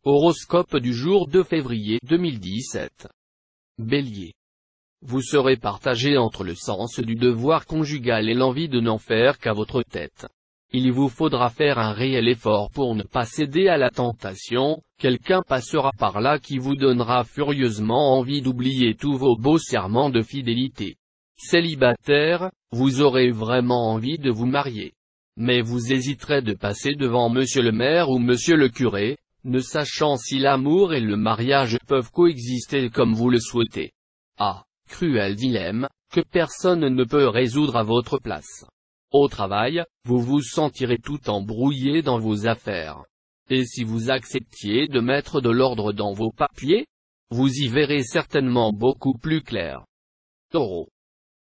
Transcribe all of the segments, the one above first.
Horoscope du jour 2 février 2017. Bélier. Vous serez partagé entre le sens du devoir conjugal et l'envie de n'en faire qu'à votre tête. Il vous faudra faire un réel effort pour ne pas céder à la tentation, quelqu'un passera par là qui vous donnera furieusement envie d'oublier tous vos beaux serments de fidélité. Célibataire, vous aurez vraiment envie de vous marier. Mais vous hésiterez de passer devant monsieur le maire ou monsieur le curé, ne sachant si l'amour et le mariage peuvent coexister comme vous le souhaitez. Ah, cruel dilemme, que personne ne peut résoudre à votre place. Au travail, vous vous sentirez tout embrouillé dans vos affaires. Et si vous acceptiez de mettre de l'ordre dans vos papiers, vous y verrez certainement beaucoup plus clair. Taureau.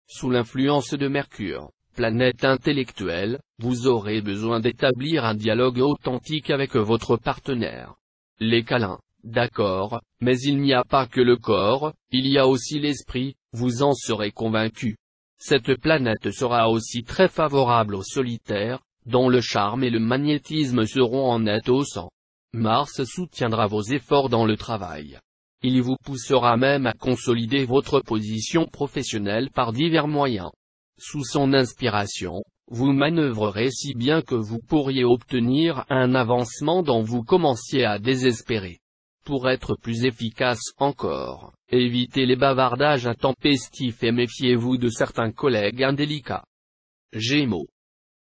Sous l'influence de Mercure, planète intellectuelle, vous aurez besoin d'établir un dialogue authentique avec votre partenaire. Les câlins, d'accord, mais il n'y a pas que le corps, il y a aussi l'esprit, vous en serez convaincu. Cette planète sera aussi très favorable aux solitaires, dont le charme et le magnétisme seront en net haussant. Mars soutiendra vos efforts dans le travail. Il vous poussera même à consolider votre position professionnelle par divers moyens. Sous son inspiration, vous manœuvrerez si bien que vous pourriez obtenir un avancement dont vous commenciez à désespérer. Pour être plus efficace encore, évitez les bavardages intempestifs et méfiez-vous de certains collègues indélicats. Gémeaux.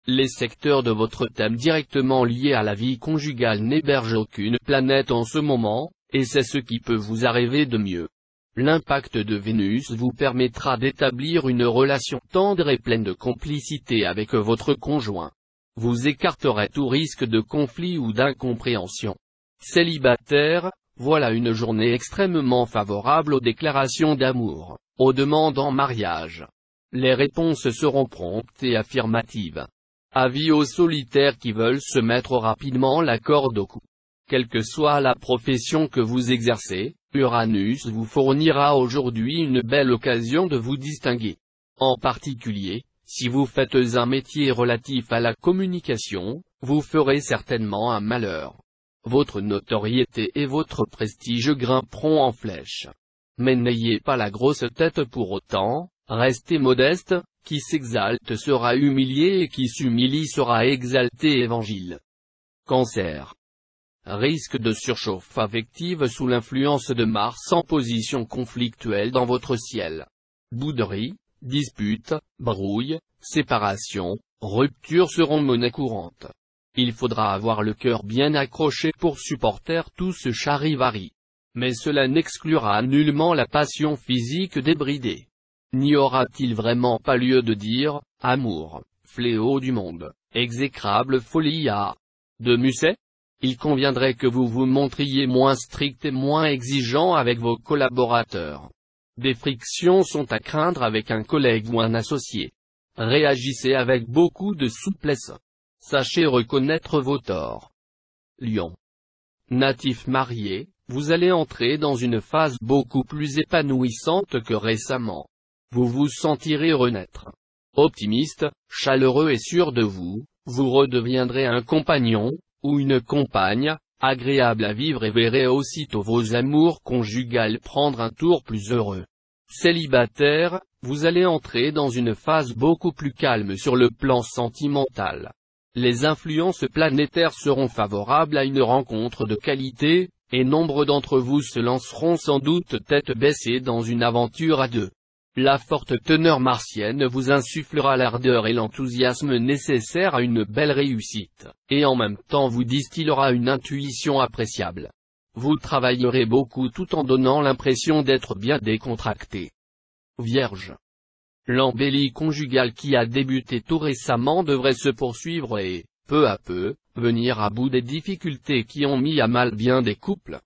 Les secteurs de votre thème directement liés à la vie conjugale n'hébergent aucune planète en ce moment, et c'est ce qui peut vous arriver de mieux. L'impact de Vénus vous permettra d'établir une relation tendre et pleine de complicité avec votre conjoint. Vous écarterez tout risque de conflit ou d'incompréhension. Célibataire, voilà une journée extrêmement favorable aux déclarations d'amour, aux demandes en mariage. Les réponses seront promptes et affirmatives. Avis aux solitaires qui veulent se mettre rapidement la corde au cou. Quelle que soit la profession que vous exercez, Uranus vous fournira aujourd'hui une belle occasion de vous distinguer. En particulier, si vous faites un métier relatif à la communication, vous ferez certainement un malheur. Votre notoriété et votre prestige grimperont en flèche. Mais n'ayez pas la grosse tête pour autant, restez modeste, qui s'exalte sera humilié et qui s'humilie sera exalté. Évangile. Cancer. Risque de surchauffe affective sous l'influence de Mars en position conflictuelle dans votre ciel. Bouderie, disputes, brouilles, séparations, ruptures seront monnaie courante. Il faudra avoir le cœur bien accroché pour supporter tout ce charivari. Mais cela n'exclura nullement la passion physique débridée. N'y aura-t-il vraiment pas lieu de dire, amour, fléau du monde, exécrable folie de Musset? Il conviendrait que vous vous montriez moins strict et moins exigeant avec vos collaborateurs. Des frictions sont à craindre avec un collègue ou un associé. Réagissez avec beaucoup de souplesse. Sachez reconnaître vos torts. Lion. Natif marié, vous allez entrer dans une phase beaucoup plus épanouissante que récemment. Vous vous sentirez renaître. Optimiste, chaleureux et sûr de vous, vous redeviendrez un compagnon, ou une compagne, agréable à vivre et verrez aussitôt vos amours conjugales prendre un tour plus heureux. Célibataire, vous allez entrer dans une phase beaucoup plus calme sur le plan sentimental. Les influences planétaires seront favorables à une rencontre de qualité, et nombre d'entre vous se lanceront sans doute tête baissée dans une aventure à deux. La forte teneur martienne vous insufflera l'ardeur et l'enthousiasme nécessaires à une belle réussite, et en même temps vous distillera une intuition appréciable. Vous travaillerez beaucoup tout en donnant l'impression d'être bien décontracté. Vierge. L'embellie conjugale qui a débuté tout récemment devrait se poursuivre et, peu à peu, venir à bout des difficultés qui ont mis à mal bien des couples.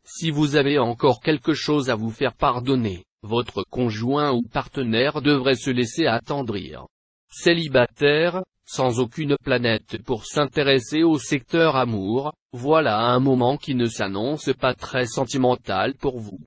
Si vous avez encore quelque chose à vous faire pardonner, votre conjoint ou partenaire devrait se laisser attendrir. Célibataire, sans aucune planète pour s'intéresser au secteur amour, voilà un moment qui ne s'annonce pas très sentimental pour vous.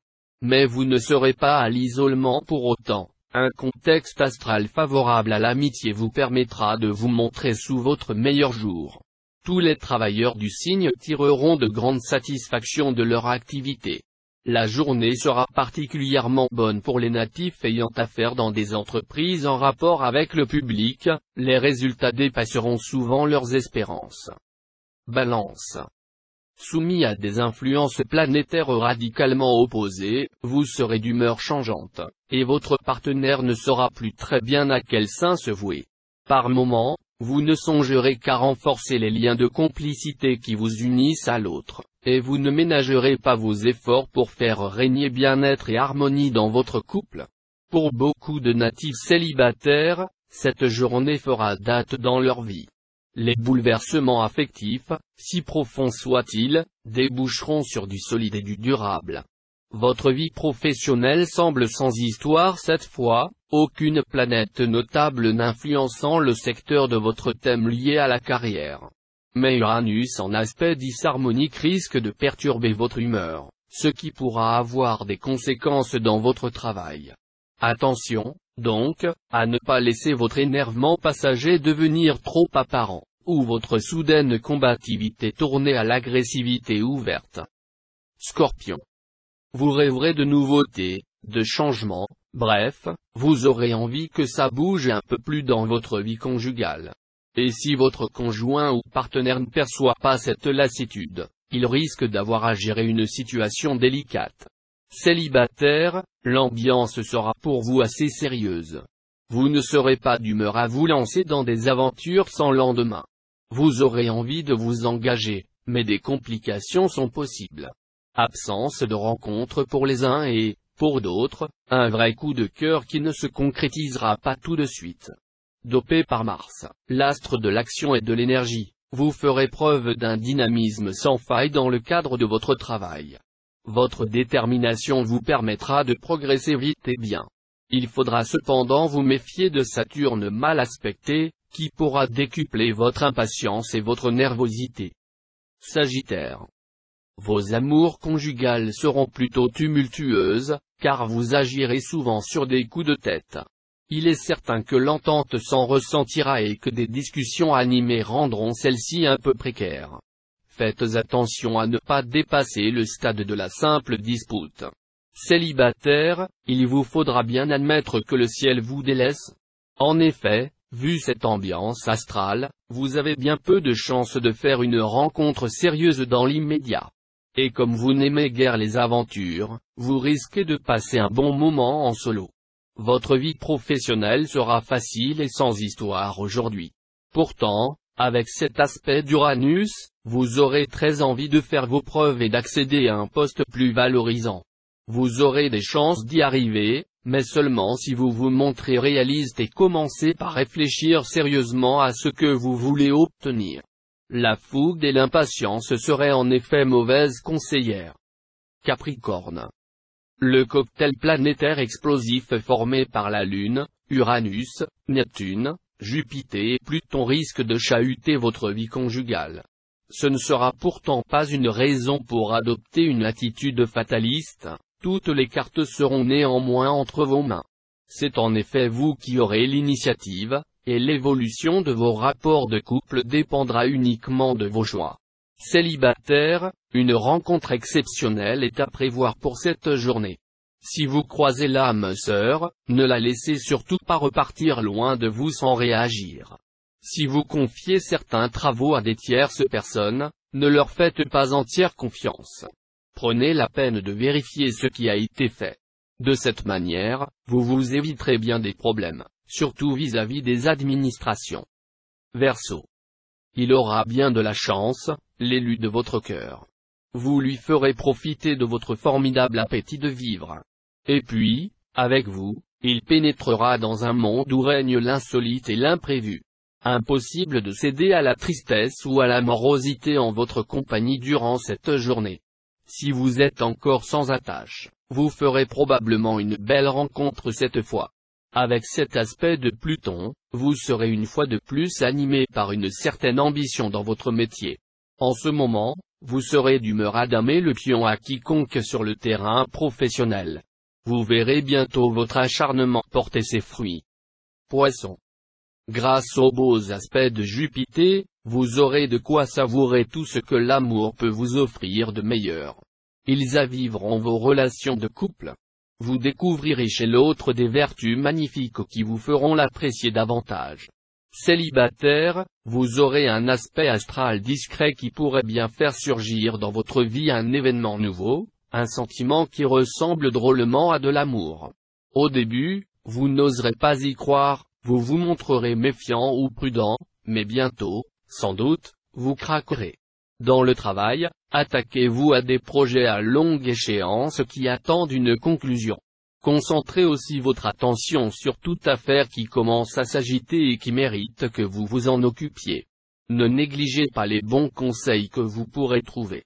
Mais vous ne serez pas à l'isolement pour autant. Un contexte astral favorable à l'amitié vous permettra de vous montrer sous votre meilleur jour. Tous les travailleurs du signe tireront de grandes satisfactions de leur activité. La journée sera particulièrement bonne pour les natifs ayant affaire dans des entreprises en rapport avec le public, les résultats dépasseront souvent leurs espérances. Balance. Soumis à des influences planétaires radicalement opposées, vous serez d'humeur changeante, et votre partenaire ne saura plus très bien à quel sein se vouer. Par moments, vous ne songerez qu'à renforcer les liens de complicité qui vous unissent à l'autre, et vous ne ménagerez pas vos efforts pour faire régner bien-être et harmonie dans votre couple. Pour beaucoup de natifs célibataires, cette journée fera date dans leur vie. Les bouleversements affectifs, si profonds soient-ils, déboucheront sur du solide et du durable. Votre vie professionnelle semble sans histoire cette fois, aucune planète notable n'influençant le secteur de votre thème lié à la carrière. Mais Uranus en aspect disharmonique risque de perturber votre humeur, ce qui pourra avoir des conséquences dans votre travail. Attention, donc, à ne pas laisser votre énervement passager devenir trop apparent, ou votre soudaine combativité tourner à l'agressivité ouverte. Scorpion. Vous rêverez de nouveautés, de changements, bref, vous aurez envie que ça bouge un peu plus dans votre vie conjugale. Et si votre conjoint ou partenaire ne perçoit pas cette lassitude, il risque d'avoir à gérer une situation délicate. Célibataire, l'ambiance sera pour vous assez sérieuse. Vous ne serez pas d'humeur à vous lancer dans des aventures sans lendemain. Vous aurez envie de vous engager, mais des complications sont possibles. Absence de rencontre pour les uns et, pour d'autres, un vrai coup de cœur qui ne se concrétisera pas tout de suite. Dopé par Mars, l'astre de l'action et de l'énergie, vous ferez preuve d'un dynamisme sans faille dans le cadre de votre travail. Votre détermination vous permettra de progresser vite et bien. Il faudra cependant vous méfier de Saturne mal aspecté, qui pourra décupler votre impatience et votre nervosité. Sagittaire. Vos amours conjugales seront plutôt tumultueuses, car vous agirez souvent sur des coups de tête. Il est certain que l'entente s'en ressentira et que des discussions animées rendront celle-ci un peu précaire. Faites attention à ne pas dépasser le stade de la simple dispute. Célibataire, il vous faudra bien admettre que le ciel vous délaisse. En effet, vu cette ambiance astrale, vous avez bien peu de chances de faire une rencontre sérieuse dans l'immédiat. Et comme vous n'aimez guère les aventures, vous risquez de passer un bon moment en solo. Votre vie professionnelle sera facile et sans histoire aujourd'hui. Pourtant, avec cet aspect d'Uranus, vous aurez très envie de faire vos preuves et d'accéder à un poste plus valorisant. Vous aurez des chances d'y arriver, mais seulement si vous vous montrez réaliste et commencez par réfléchir sérieusement à ce que vous voulez obtenir. La fougue et l'impatience seraient en effet mauvaises conseillères. Capricorne. Le cocktail planétaire explosif formé par la Lune, Uranus, Neptune, Jupiter et Pluton risque de chahuter votre vie conjugale. Ce ne sera pourtant pas une raison pour adopter une attitude fataliste, toutes les cartes seront néanmoins entre vos mains. C'est en effet vous qui aurez l'initiative, et l'évolution de vos rapports de couple dépendra uniquement de vos choix. Célibataire, une rencontre exceptionnelle est à prévoir pour cette journée. Si vous croisez l'âme sœur, ne la laissez surtout pas repartir loin de vous sans réagir. Si vous confiez certains travaux à des tierces personnes, ne leur faites pas entière confiance. Prenez la peine de vérifier ce qui a été fait. De cette manière, vous vous éviterez bien des problèmes, surtout vis-à-vis des administrations. Verseau. Il aura bien de la chance, l'élu de votre cœur. Vous lui ferez profiter de votre formidable appétit de vivre. Et puis, avec vous, il pénétrera dans un monde où règne l'insolite et l'imprévu. Impossible de céder à la tristesse ou à la morosité en votre compagnie durant cette journée. Si vous êtes encore sans attache, vous ferez probablement une belle rencontre cette fois. Avec cet aspect de Pluton, vous serez une fois de plus animé par une certaine ambition dans votre métier. En ce moment, vous serez d'humeur à damer le pion à quiconque sur le terrain professionnel. Vous verrez bientôt votre acharnement porter ses fruits. Poisson. Grâce aux beaux aspects de Jupiter, Vous aurez de quoi savourer tout ce que l'amour peut vous offrir de meilleur. Ils aviveront vos relations de couple. Vous découvrirez chez l'autre des vertus magnifiques qui vous feront l'apprécier davantage. Célibataire, vous aurez un aspect astral discret qui pourrait bien faire surgir dans votre vie un événement nouveau, un sentiment qui ressemble drôlement à de l'amour. Au début, vous n'oserez pas y croire, vous vous montrerez méfiant ou prudent, mais bientôt, sans doute, vous craquerez. Dans le travail, attaquez-vous à des projets à longue échéance qui attendent une conclusion. Concentrez aussi votre attention sur toute affaire qui commence à s'agiter et qui mérite que vous vous en occupiez. Ne négligez pas les bons conseils que vous pourrez trouver.